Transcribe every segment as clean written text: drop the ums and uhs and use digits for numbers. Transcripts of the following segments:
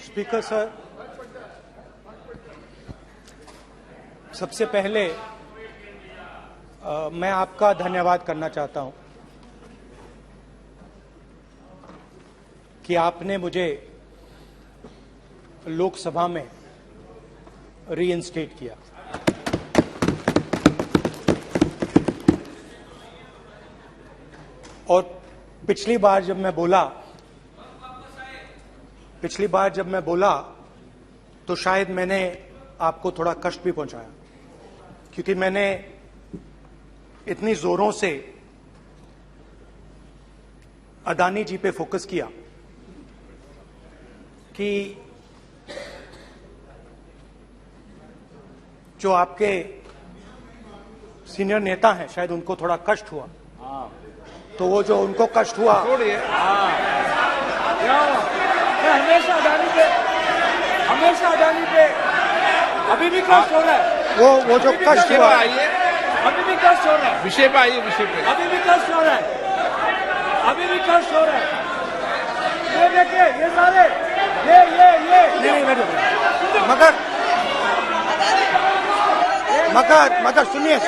Speaker sir, सबसे पहले मैं आपका धन्यवाद करना चाहता हूं कि आपने मुझे लोकसभा में रीइंस्टेट किया। और पिछली बार जब मैं बोला तो शायद मैंने आपको थोड़ा कष्ट भी पहुंचाया, क्योंकि मैंने इतनी जोरों से अदानी जी पे फोकस किया कि जो आपके सीनियर नेता हैं शायद उनको थोड़ा कष्ट हुआ। तो वो जो उनको कष्ट हुआ, हमेशा अडानी पे अभी भी कष्ट हो रहा है। वो जो कष्ट हुआ, अभी भी कष्ट हो रहा है। विषय पे आइए, विषय पे। अभी भी कष्ट हो रहा है। ये देखिए, ये सारे ये मगर सुनिए ये है।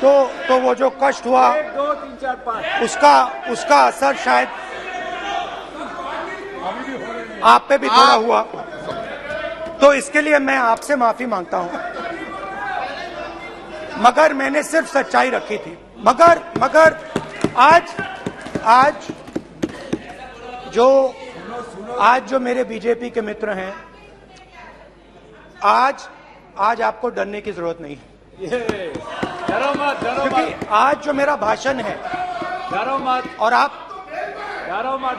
तो वो जो कष्ट हुआ 1 2 3 4 5 उसका असर शायद आप पे भी थोड़ा हुआ। तो इसके लिए मैं आपसे माफी मांगता हूं, मगर मैंने सिर्फ सच्चाई रखी थी। मगर आज जो मेरे बीजेपी के मित्र हैं, आज आपको डरने की जरूरत नहीं है, डरो मत, क्योंकि आज जो मेरा भाषण है, डरो मत, और आप डरो मत।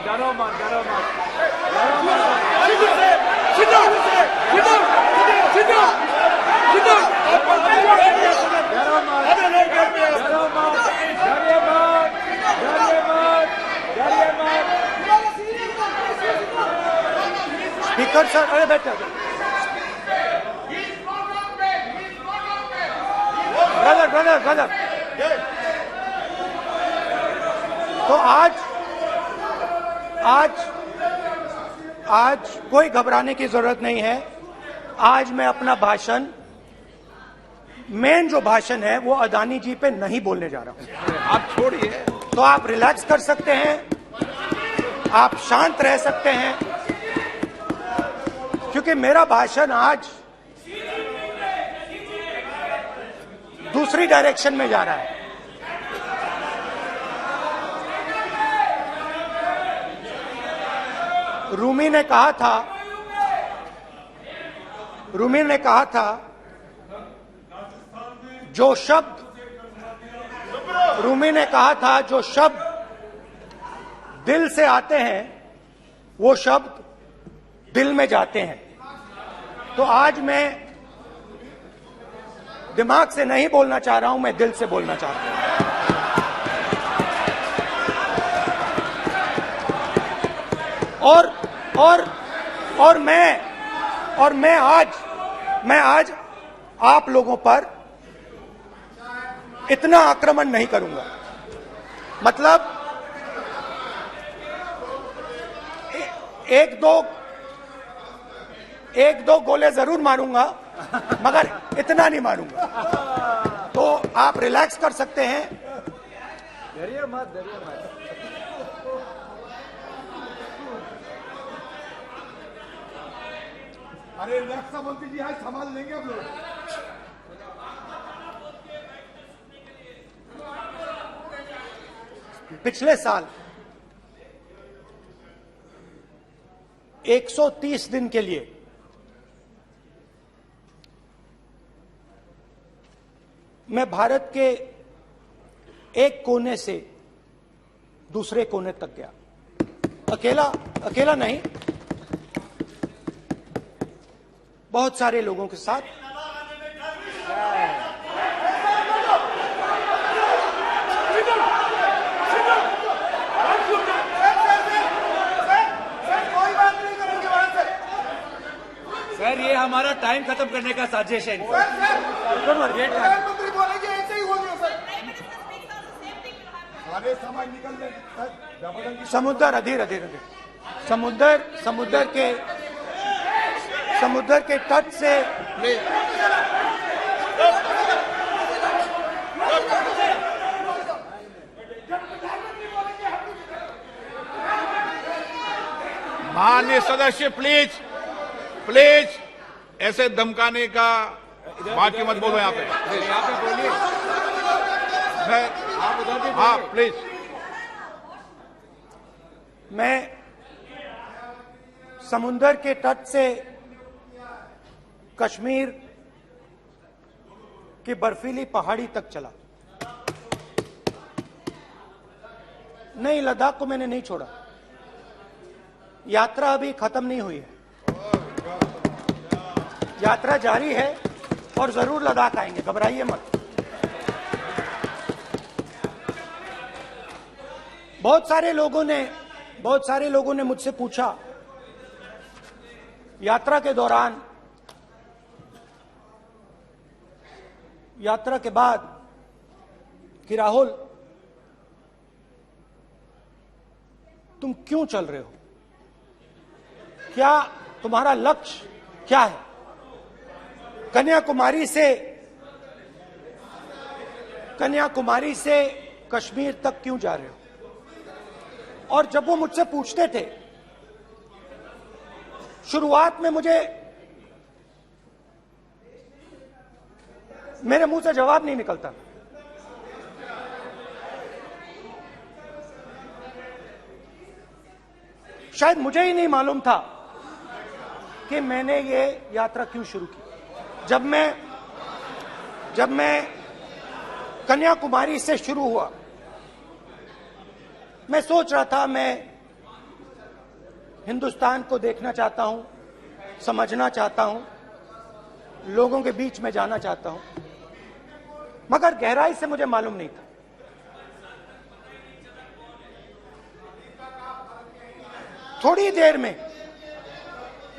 स्पीकर सर, अरे बैठो ब्रदर। तो आज कोई घबराने की जरूरत नहीं है। आज मैं अपना भाषण, मेन जो भाषण है वो अदानी जी पे नहीं बोलने जा रहा हूं। आप छोड़िए, तो आप रिलैक्स कर सकते हैं, आप शांत रह सकते हैं, क्योंकि मेरा भाषण आज दूसरी डायरेक्शन में जा रहा है। रूमी ने कहा था जो शब्द दिल से आते हैं वो शब्द दिल में जाते हैं। तो आज मैं दिमाग से नहीं बोलना चाह रहा हूं, मैं दिल से बोलना चाह रहा हूं। और मैं आज आप लोगों पर इतना आक्रमण नहीं करूंगा। मतलब एक दो गोले जरूर मारूंगा, मगर इतना नहीं मारूंगा। तो आप रिलैक्स कर सकते हैं। डरिए मत। अरे रक्षा मंत्री जी आज संभाल लेंगे आप लोग। पिछले साल 130 दिन के लिए मैं भारत के एक कोने से दूसरे कोने तक गया, अकेला नहीं, बहुत सारे लोगों के साथ। सर, ये हमारा टाइम खत्म करने का साजिश है। प्रधानमंत्री बोलेंगे ऐसे ही हो गया सर। सारे समाज निकल रहे जबरदस्ती समुद्र अधीर अधीर अधीर समुद्र के तट से माननीय सदस्य प्लीज प्लीज ऐसे धमकाने का बात की मत बोलो यहाँ पे। यहाँ पे बोलिए, आप उधर भी हाँ बोलिए। प्लीज। मैं समुद्र के तट से कश्मीर की बर्फीली पहाड़ी तक चला। नहीं, लद्दाख को मैंने नहीं छोड़ा। यात्रा अभी खत्म नहीं हुई है, यात्रा जारी है और जरूर लद्दाख आएंगे, घबराइए मत। बहुत सारे लोगों ने मुझसे पूछा यात्रा के दौरान, यात्रा के बाद कि राहुल तुम क्यों चल रहे हो, क्या तुम्हारा लक्ष्य क्या है, कन्याकुमारी से कश्मीर तक क्यों जा रहे हो। और जब वो मुझसे पूछते थे, शुरुआत में मेरे मुंह से जवाब नहीं निकलता। शायद मुझे ही नहीं मालूम था कि मैंने ये यात्रा क्यों शुरू की। जब मैं कन्याकुमारी से शुरू हुआ, मैं सोच रहा था मैं हिंदुस्तान को देखना चाहता हूं, समझना चाहता हूं, लोगों के बीच में जाना चाहता हूं, मगर गहराई से मुझे मालूम नहीं था। थोड़ी देर में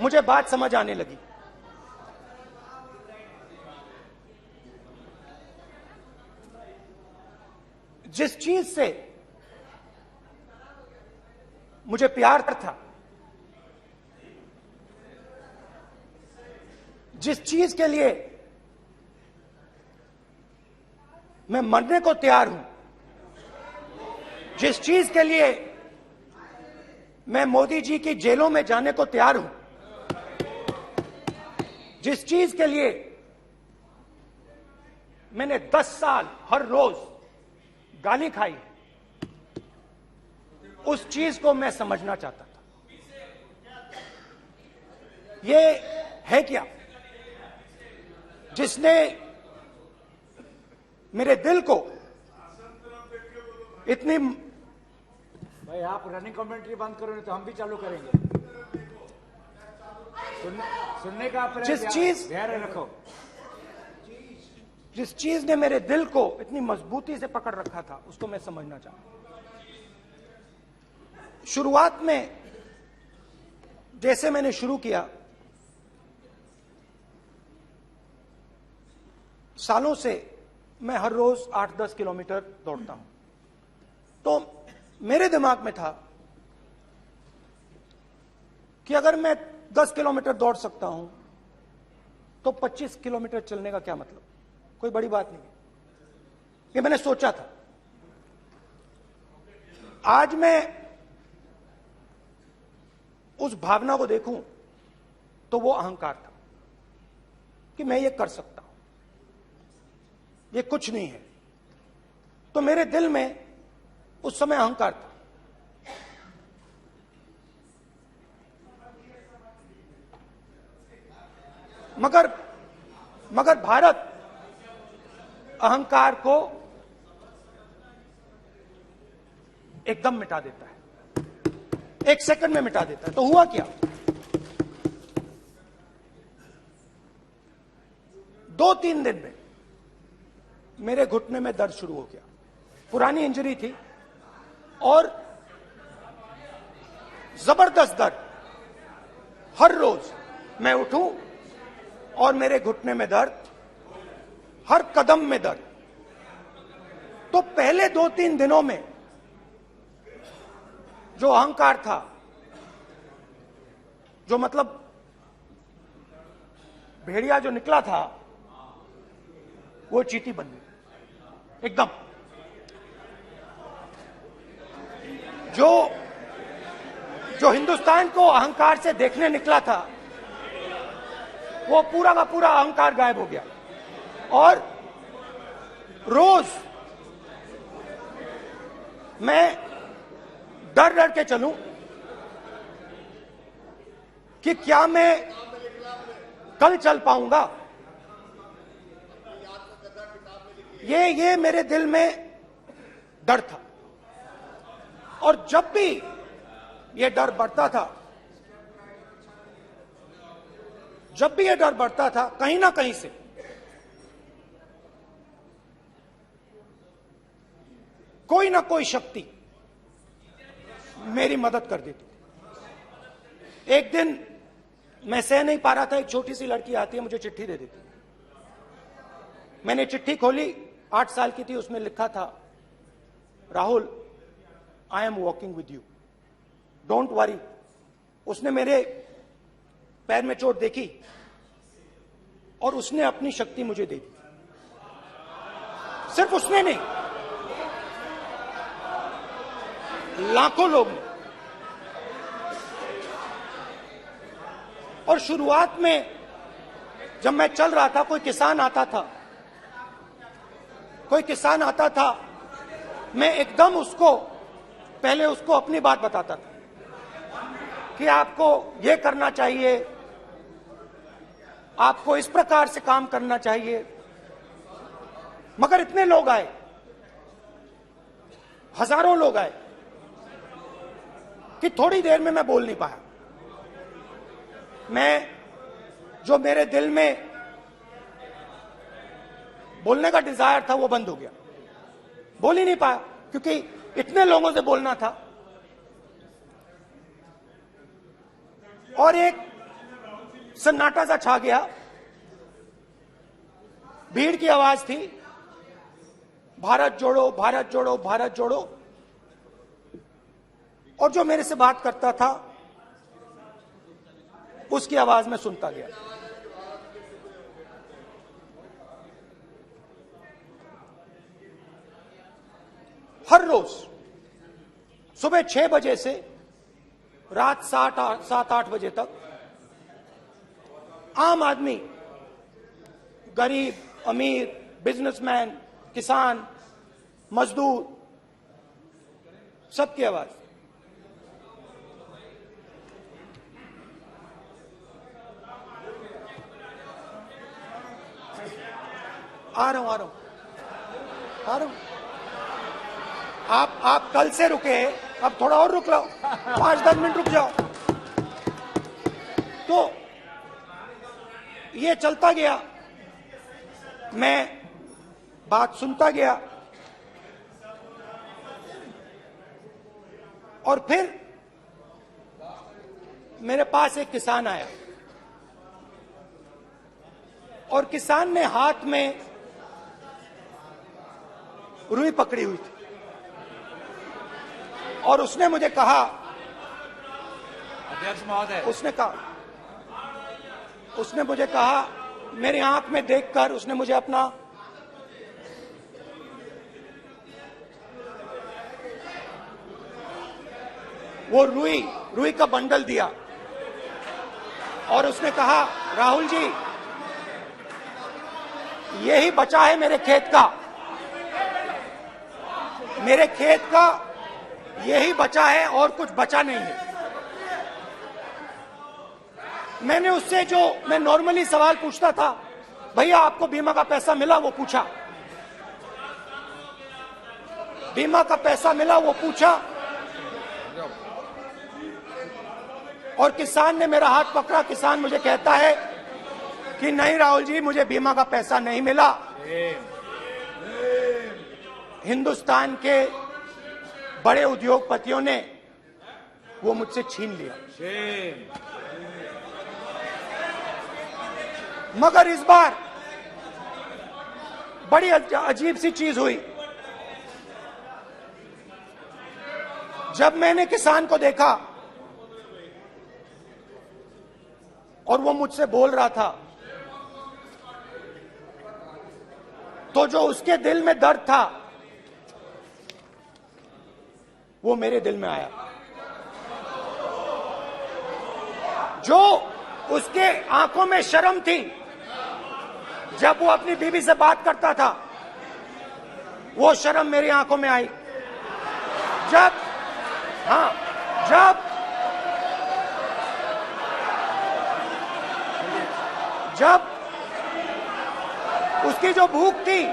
मुझे बात समझ आने लगी। जिस चीज से मुझे प्यार था, जिस चीज के लिए मैं मरने को तैयार हूं, जिस चीज के लिए मैं मोदी जी की जेलों में जाने को तैयार हूं, जिस चीज के लिए मैंने 10 साल हर रोज गाली खाई, उस चीज को मैं समझना चाहता था। ये है क्या जिसने मेरे दिल को इतनी। भाई आप रनिंग कमेंट्री बंद करो, नहीं तो हम भी चालू करेंगे। सुनने का आप धैर्य रखो। जिस चीज ने मेरे दिल को इतनी मजबूती से पकड़ रखा था, उसको मैं समझना चाहता। शुरुआत में जैसे मैंने शुरू किया, सालों से मैं हर रोज 8-10 किलोमीटर दौड़ता हूं। तो मेरे दिमाग में था कि अगर मैं 10 किलोमीटर दौड़ सकता हूं तो 25 किलोमीटर चलने का क्या मतलब, कोई बड़ी बात नहीं। ये मैंने सोचा था। आज मैं उस भावना को देखूं तो वो अहंकार था कि मैं ये कर सकता हूं, ये कुछ नहीं है। तो मेरे दिल में उस समय अहंकार था। मगर भारत अहंकार को एकदम मिटा देता है, 1 सेकंड में मिटा देता है। तो हुआ क्या, 2-3 दिन में मेरे घुटने में दर्द शुरू हो गया। पुरानी इंजरी थी और जबरदस्त दर्द। हर रोज मैं उठूं और मेरे घुटने में दर्द, हर कदम में दर्द। तो पहले 2-3 दिनों में जो अहंकार था, जो मतलब भेड़िया जो निकला था, वो चींटी बन गई एकदम। जो हिंदुस्तान को अहंकार से देखने निकला था, वो पूरा का पूरा अहंकार गायब हो गया। और रोज मैं डर डर के चलूं कि क्या मैं कल चल पाऊंगा। ये मेरे दिल में डर था। और जब भी ये डर बढ़ता था, कहीं ना कहीं से कोई ना कोई शक्ति मेरी मदद कर देती थी। एक दिन मैं सह नहीं पा रहा था, एक छोटी सी लड़की आती है, मुझे चिट्ठी दे देती। मैंने चिट्ठी खोली, 8 साल की थी, उसमें लिखा था, Rahul, I am walking with you, don't worry. उसने मेरे पैर में चोट देखी और उसने अपनी शक्ति मुझे दे दी। सिर्फ उसने नहीं, लाखों लोग ने। और शुरुआत में जब मैं चल रहा था, कोई किसान आता था, मैं एकदम पहले उसको अपनी बात बताता था कि आपको ये करना चाहिए, आपको इस प्रकार से काम करना चाहिए। मगर इतने लोग आए, हजारों लोग आए, कि थोड़ी देर में मैं बोल नहीं पाया। जो मेरे दिल में बोलने का डिजायर था, वो बंद हो गया। बोल ही नहीं पाया, क्योंकि इतने लोगों से बोलना था। और एक सन्नाटा सा छा गया, भीड़ की आवाज थी, भारत जोड़ो, भारत जोड़ो, भारत जोड़ो। और जो मेरे से बात करता था, उसकी आवाज में सुनता गया। हर रोज सुबह 6 बजे से रात 7-8 बजे तक आम आदमी, गरीब, अमीर, बिजनेसमैन, किसान, मजदूर, सबकी आवाज। आ रहा हूं। आप कल से रुके, अब थोड़ा और रुक लो, 5-10 मिनट रुक जाओ। तो ये चलता गया, मैं बात सुनता गया। और फिर मेरे पास एक किसान आया, और किसान ने हाथ में रुई पकड़ी हुई थी, और उसने मुझे कहा, अध्यक्ष महोदय, उसने मुझे कहा, मेरी आंख में देखकर उसने मुझे अपना वो रुई का बंडल दिया, और उसने कहा, राहुल जी, यही बचा है मेरे खेत का यही बचा है, और कुछ बचा नहीं है। मैंने उससे, जो मैं नॉर्मली सवाल पूछता था, भैया आपको बीमा का पैसा मिला, वो पूछा। बीमा का पैसा मिला, वो पूछा। और किसान ने मेरा हाथ पकड़ा। किसान मुझे कहता है कि नहीं राहुल जी, मुझे बीमा का पैसा नहीं मिला, हिंदुस्तान के बड़े उद्योगपतियों ने वो मुझसे छीन लिया। मगर इस बार बड़ी अजीब सी चीज हुई। जब मैंने किसान को देखा और वो मुझसे बोल रहा था, तो जो उसके दिल में दर्द था वो मेरे दिल में आया। जो उसके आंखों में शर्म थी जब वो अपनी बीवी से बात करता था, वो शर्म मेरी आंखों में आई। जब उसकी जो भूख थी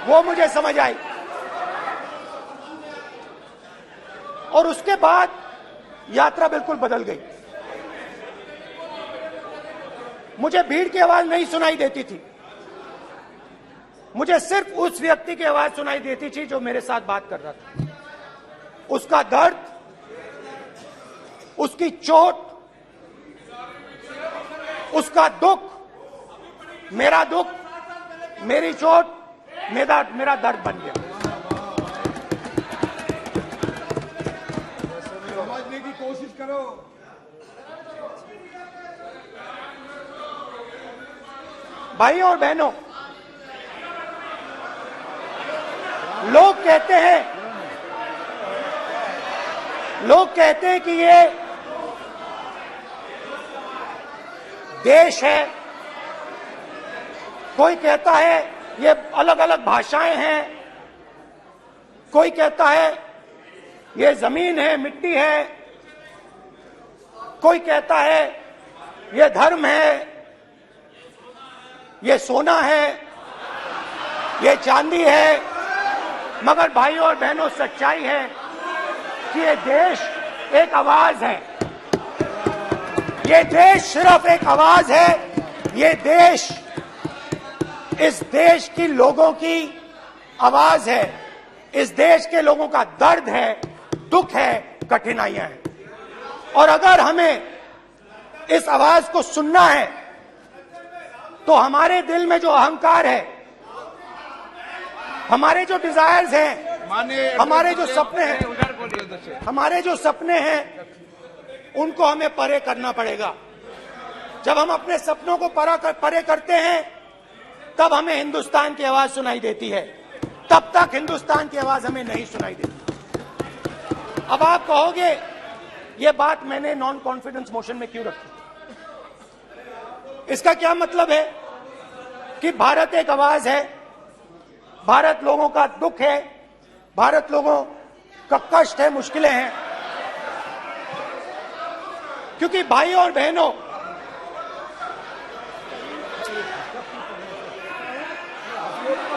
वो मुझे समझ आई। और उसके बाद यात्रा बिल्कुल बदल गई। मुझे भीड़ की आवाज नहीं सुनाई देती थी, मुझे सिर्फ उस व्यक्ति की आवाज सुनाई देती थी जो मेरे साथ बात कर रहा था। उसका दर्द, उसकी चोट, उसका दुख, मेरा दुख, मेरी चोट, मेरा दर्द बन गया। समझने की कोशिश करो। भाइयों और बहनों, लोग कहते हैं कि ये देश है, कोई कहता है ये अलग अलग भाषाएं हैं, कोई कहता है ये जमीन है, मिट्टी है, कोई कहता है ये धर्म है, ये सोना है, ये चांदी है। मगर भाइयों और बहनों, सच्चाई है कि ये देश एक आवाज है। ये देश सिर्फ एक आवाज है। ये देश, इस देश की लोगों की आवाज है। इस देश के लोगों का दर्द है, दुख है, कठिनाइयां हैं। और अगर हमें इस आवाज को सुनना है तो हमारे दिल में जो अहंकार है, हमारे जो डिजायर्स हैं, हमारे जो सपने हैं, उनको हमें परे करना पड़ेगा। जब हम अपने सपनों को परे करते हैं, तब हमें हिंदुस्तान की आवाज सुनाई देती है। तब तक हिंदुस्तान की आवाज हमें नहीं सुनाई देती। अब आप कहोगे ये बात मैंने नॉन कॉन्फिडेंस मोशन में क्यों रखी? इसका क्या मतलब है कि भारत एक आवाज है, भारत लोगों का दुख है, भारत लोगों का कष्ट है, मुश्किलें हैं। क्योंकि भाइयों और बहनों,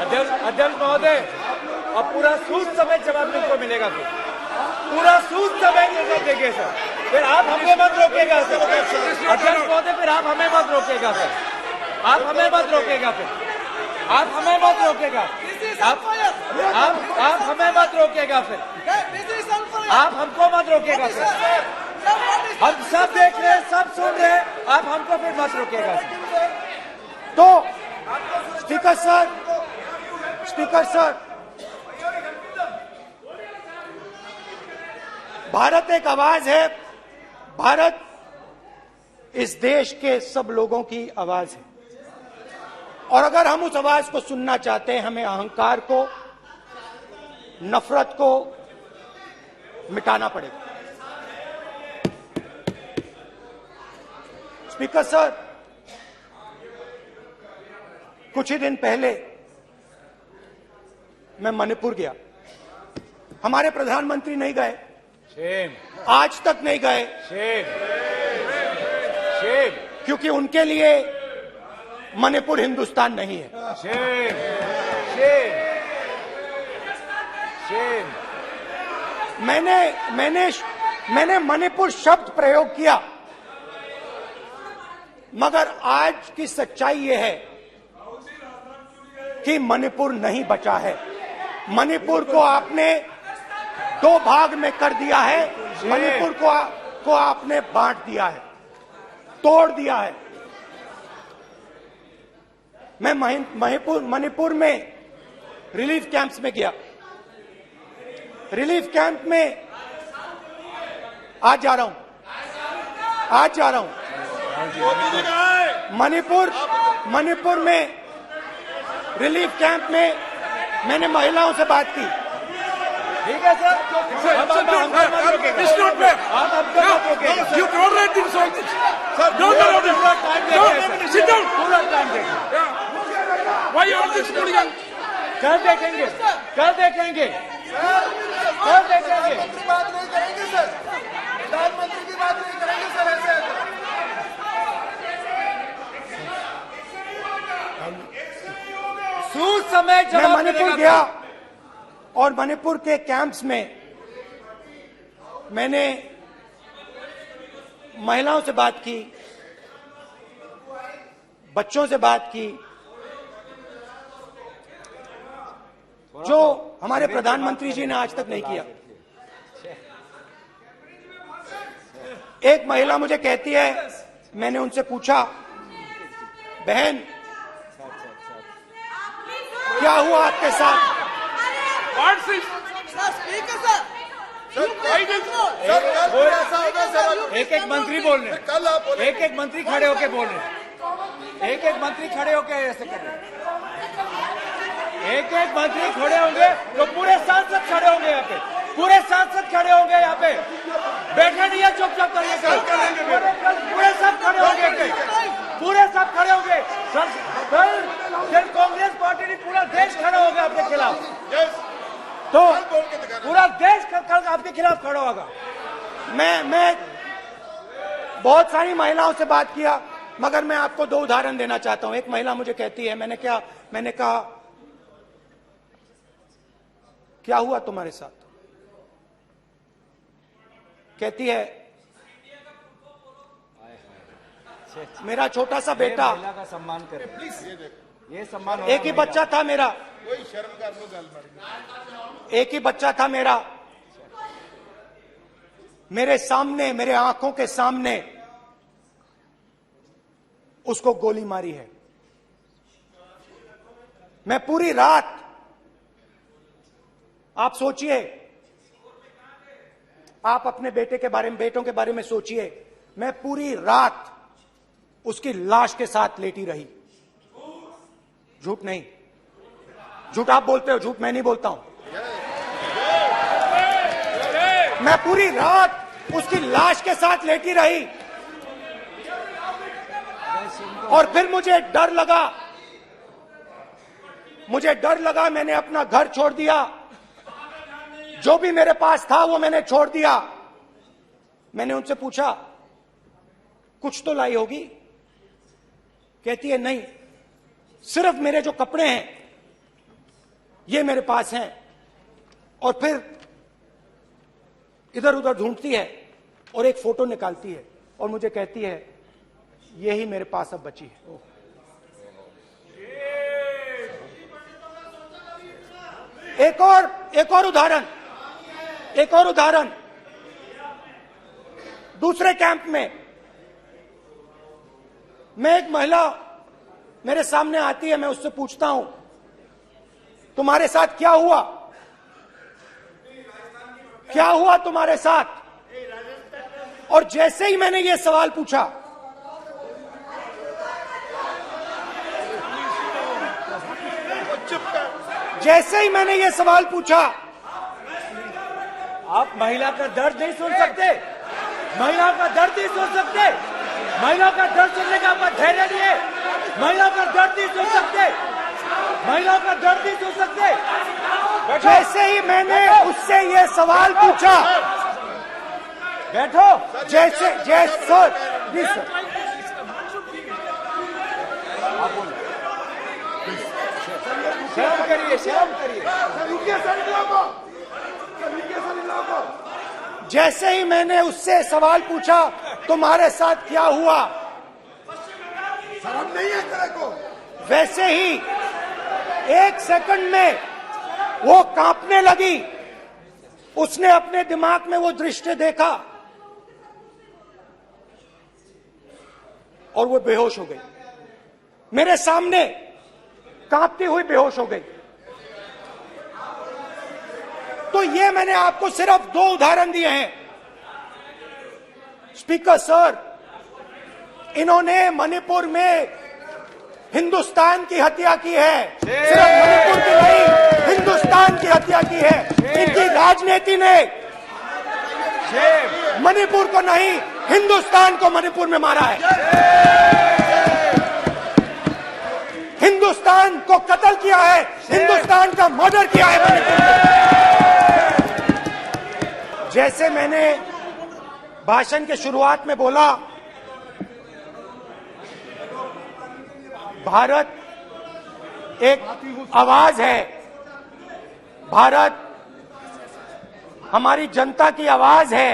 अध्यक्ष महोदय, अब पूरा सूद समेत जवाब तुमको मिलेगा। फिर पूरा सूद समेत जवाब देंगे सर। फिर आप हमें मत रोकेगा सर। अध्यक्ष महोदय, फिर आप हमें मत रोकेगा सर। आप हमें मत रोकेगा। फिर आप हमें मत रोकेगा। आप हमें मत रोकेगा। फिर आप हमको मत रोकेगा। फिर हम सब देख रहे हैं, सब सुन रहे हैं, आप हमको फिर मत रोकेगा। तो स्पीकर सर, भारत एक आवाज है। भारत इस देश के सब लोगों की आवाज है। और अगर हम उस आवाज को सुनना चाहते हैं, हमें अहंकार को, नफरत को मिटाना पड़ेगा। स्पीकर सर, कुछ ही दिन पहले मैं मणिपुर गया। हमारे प्रधानमंत्री नहीं गए, आज तक नहीं गए, क्योंकि उनके लिए मणिपुर हिंदुस्तान नहीं है। मैंने मणिपुर शब्द प्रयोग किया, मगर आज की सच्चाई यह है कि मणिपुर नहीं बचा है। मणिपुर को आपने दो भाग में कर दिया है। मणिपुर को आपने बांट दिया है, तोड़ दिया है। मैं मणिपुर में रिलीफ कैंप्स में गया। रिलीफ कैंप में आज जा रहा हूं, मणिपुर में रिलीफ कैंप में मैंने महिलाओं से बात की। ठीक है सर, अब आप हमको मत रोकिएगा। It's not fair. आप हमको मत रोकिएगा। You tolerate insults. Sir, don't allow this. Sit down. पूरा टाइम देखें। Why you are this hooligan? कल देखेंगे, कल देखेंगे, कल देखेंगे। बात नहीं करेंगे सर, प्रधानमंत्री की बात नहीं करेंगे सर ऐसे। सूद समय मैं जवाब मणिपुर मिलेगा। गया और मणिपुर के कैंप्स में मैंने महिलाओं से बात की, बच्चों से बात की, जो हमारे प्रधानमंत्री जी ने आज तक नहीं किया। एक महिला मुझे कहती है, मैंने उनसे पूछा, बहन क्या हुआ आपके साथ? What's this? एक एक मंत्री बोल रहे हैं, कल आप बोले एक एक मंत्री खड़े होके बोल रहे हैं, एक एक मंत्री खड़े होके ऐसे कर रहे हैं, एक एक मंत्री खड़े होंगे तो पूरे सांसद खड़े होंगे यहाँ पे, पूरे सांसद खड़े होंगे यहाँ पे। बैठे नहीं है, चुपचाप करिए। पूरे सब खड़े होंगे, पूरे सब खड़े होंगे। कल कांग्रेस पार्टी ने पूरा देश खड़ा होगा आपके खिलाफ, तो पूरा देश कल आपके खिलाफ खड़ा होगा। मैं बहुत सारी महिलाओं से बात किया, मगर मैं आपको दो उदाहरण देना चाहता हूं। एक महिला मुझे कहती है, मैंने कहा क्या हुआ तुम्हारे साथ? कहती है, मेरा छोटा सा बेटा, महिला का सम्मान करें प्लीज, ये सम्मान। एक ही बच्चा था मेरा, कोई शर्म कर लो गल मारी। एक ही बच्चा था मेरा, मेरे सामने, मेरे आंखों के सामने उसको गोली मारी है। मैं पूरी रात, आप सोचिए, आप अपने बेटों के बारे में सोचिए, मैं पूरी रात उसकी लाश के साथ लेटी रही। झूठ नहीं, झूठ आप बोलते हो, झूठ मैं नहीं बोलता हूं। मैं पूरी रात उसकी लाश के साथ लेटी रही और फिर मुझे डर लगा, मैंने अपना घर छोड़ दिया, जो भी मेरे पास था वो मैंने छोड़ दिया। मैंने उनसे पूछा, कुछ तो लाई होगी? कहती है, नहीं, सिर्फ मेरे जो कपड़े हैं ये मेरे पास हैं। और फिर इधर उधर ढूंढती है और एक फोटो निकालती है और मुझे कहती है, यही मेरे पास अब बची है। एक और उदाहरण, दूसरे कैंप में मैं, एक महिला मेरे सामने आती है, मैं उससे पूछता हूं, तुम्हारे साथ क्या हुआ? क्या हुआ तुम्हारे साथ? और जैसे ही मैंने ये सवाल पूछा, आप महिला का दर्द नहीं सुन सकते, महिला का दर्द नहीं सुन सकते, महिला का दर्द सुनने का आपका धैर्य नहीं है, महिला का दर्द नहीं सुन सकते, महिला का दर्द नहीं सुन सकते। जैसे ही मैंने उससे ये सवाल पूछा, बैठो, जैसे सर, प्लीज सर, शर्म करिए। जैसे ही मैंने उससे सवाल पूछा, तुम्हारे साथ क्या हुआ, शर्म नहीं है तेरे को? वैसे ही 1 सेकंड में वो कांपने लगी। उसने अपने दिमाग में वो दृश्य देखा और वो बेहोश हो गई। मेरे सामने कांपती हुई बेहोश हो गई। तो ये मैंने आपको सिर्फ 2 उदाहरण दिए हैं। स्पीकर सर, इन्होंने मणिपुर में हिंदुस्तान की हत्या की है, सिर्फ मणिपुर की नहीं, हिंदुस्तान की हत्या की है। इनकी राजनीति ने मणिपुर को नहीं, हिंदुस्तान को मणिपुर में मारा है। हिंदुस्तान को कत्ल किया है, हिंदुस्तान का मर्डर किया है मणिपुर में। जैसे मैंने भाषण के शुरुआत में बोला, भारत एक आवाज है, भारत हमारी जनता की आवाज है,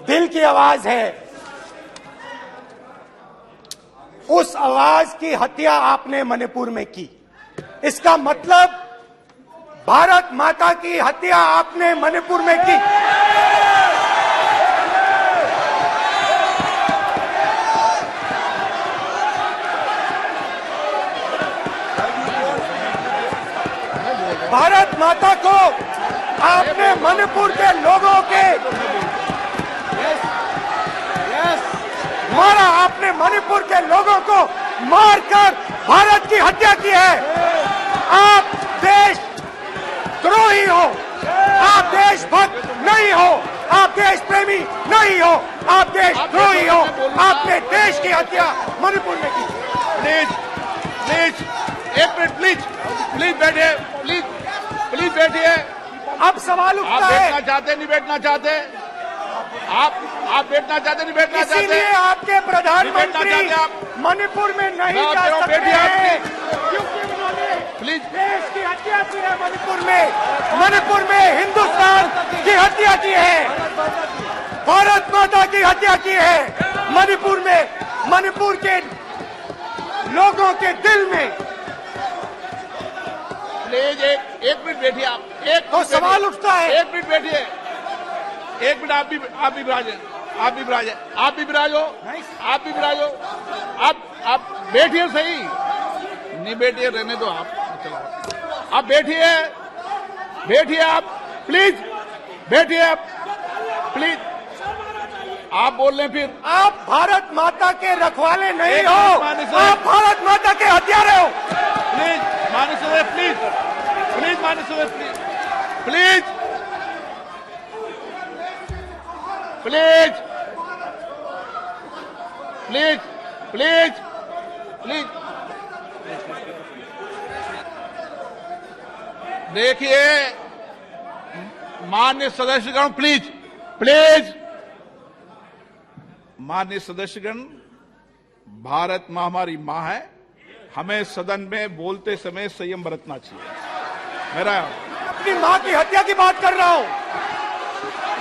दिल की आवाज है। उस आवाज की हत्या आपने मणिपुर में की। इसका मतलब भारत माता की हत्या आपने मणिपुर में की। भारत माता को आपने मणिपुर के लोगों के मारा, आपने मणिपुर के लोगों को मारकर भारत की हत्या की है। आप देश द्रोही हो, आप देशभक्त नहीं हो, आप देश प्रेमी नहीं हो, आप देशद्रोही हो। आपने देश की हत्या मणिपुर में की। प्लीज प्लीज एक मिनट, प्लीज प्लीज बैठिए, प्लीज प्लीज बैठिए। अब सवाल आप उठता है, बैठना चाहते नहीं बैठना चाहते? आप बैठना चाहते नहीं बैठना चाहते? इसीलिए आपके प्रधानमंत्री बैठना चाहते आप? मणिपुर में नहीं मैं जा कह रहा हूं, सकते बैठिए आप, हैं, क्योंकि उन्होंने प्लीज। देश की हत्या की है। मणिपुर में हिंदुस्तान की हत्या की है, भारत माता की हत्या की है। मणिपुर में, मणिपुर के लोगों के दिल में। प्लीज एक मिनट बैठिए आप, एक तो मिनट सवाल बैठिए। उठता है, एक मिनट बैठिए, एक मिनट। आप भी विराजे, आप भी विराजे, आप भी विराजो, आप भी विराजो। आप बैठिए सही, नहीं बैठिए रहने दो आप, चलो आप बैठिए, बैठिए आप, प्लीज बैठिए आप, प्लीज। आप बोल रहे फिर आप भारत माता के रखवाले नहीं एक हो, मिनट माननीय सर। आप भारत माता के हत्यारे हो। प्लीज माननीय सदस्य, प्लीज प्लीज माननीय सदस्य, please please please please please. देखिए माननीय सदस्यगण, प्लीज प्लीज। माननीय सदस्यगण, भारत मां हमारी मां है, हमें सदन में बोलते समय संयम बरतना चाहिए। मेरा अपनी मां की हत्या की बात कर रहा हूं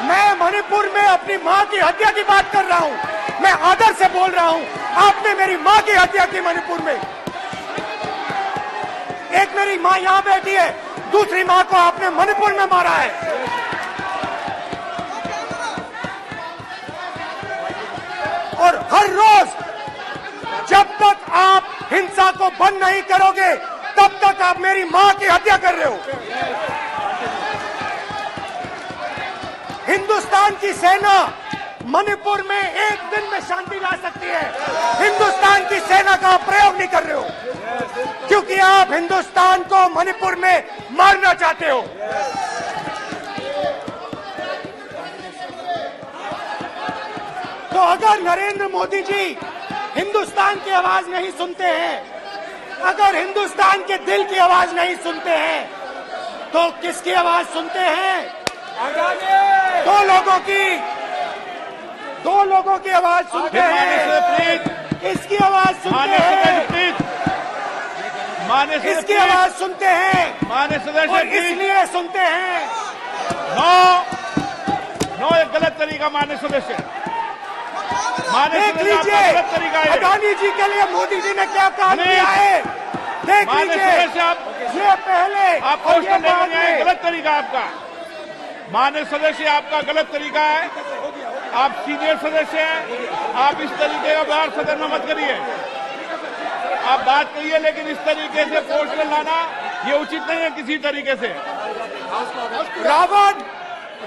मैं, मणिपुर में अपनी मां की हत्या की बात कर रहा हूं मैं, आदर से बोल रहा हूं। आपने मेरी मां की हत्या की मणिपुर में। एक मेरी मां यहां बैठी है, दूसरी मां को आपने मणिपुर में मारा है। और हर रोज जब तक आप हिंसा को बंद नहीं करोगे, तब तक आप मेरी मां की हत्या कर रहे हो। हिंदुस्तान की सेना मणिपुर में एक दिन में शांति ला सकती है। हिंदुस्तान की सेना का आप प्रयोग नहीं कर रहे हो, क्योंकि आप हिंदुस्तान को मणिपुर में मारना चाहते हो। तो अगर नरेंद्र मोदी जी हिंदुस्तान की आवाज नहीं सुनते हैं, अगर हिंदुस्तान के दिल की आवाज नहीं सुनते हैं, तो किसकी आवाज सुनते हैं? दो लोगों की आवाज सुनते हैं। प्लीज इसकी आवाज सुनते हैं, प्लीज माननीय सदस्य, इसकी आवाज सुनते हैं, माननीय सदस्य, और प्लीज। इसलिए सुनते हैं। नो एक गलत तरीका माननीय सदस्य, माननीय देख सदस्य, आपका लीजिए गलत तरीका है। अडानी जी के लिए मोदी जी ने क्या काम नहीं। किया है, देख माननीय लीजिए। सदस्य, आप ये पहले आप और ये क्वेश्चन लेकर बाद आए, में। गलत तरीका आपका। माननीय सदस्य, आपका गलत तरीका है। आप सीनियर सदस्य हैं, आप इस तरीके का व्यवहार सदन में मत करिए। आप बात करिए, लेकिन इस तरीके से क्वेश्चन लाना ये उचित नहीं है किसी तरीके से।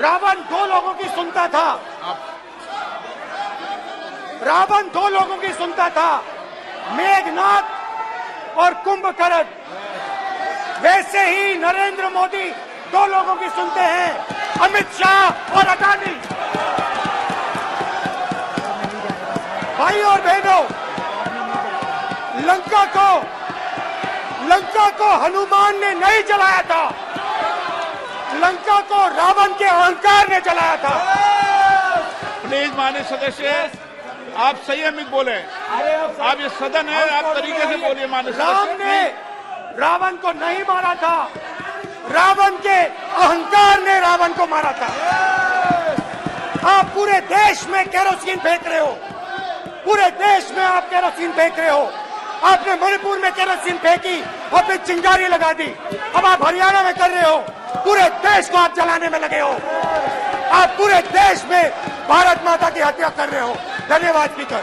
रावण दो लोगों की सुनता था। रावण दो लोगों की सुनता था, मेघनाथ और कुंभकर्ण। वैसे ही नरेंद्र मोदी दो लोगों की सुनते हैं, अमित शाह और अडानी। भाई और बहनों, लंका को हनुमान ने नहीं जलाया था, लंका को रावण के अहंकार ने जलाया था। प्लीज माननीय सदस्य, आप संयमित बोले। आप ये सदन है, आप तरीके से बोलिए। माननीय राम सदस्य, ने रावण को नहीं मारा था, रावण के अहंकार ने रावण को मारा था। आप पूरे देश में केरोसिन फेंक रहे हो, पूरे देश में आप केरोसिन फेंक रहे हो। आपने मणिपुर में केरोसिन फेंकी, आपने चिंगारी लगा दी। अब आप हरियाणा में कर रहे हो, पूरे देश को आप जलाने में लगे हो। आप पूरे देश में भारत माता की हत्या कर रहे हो। धन्यवाद स्पीकर।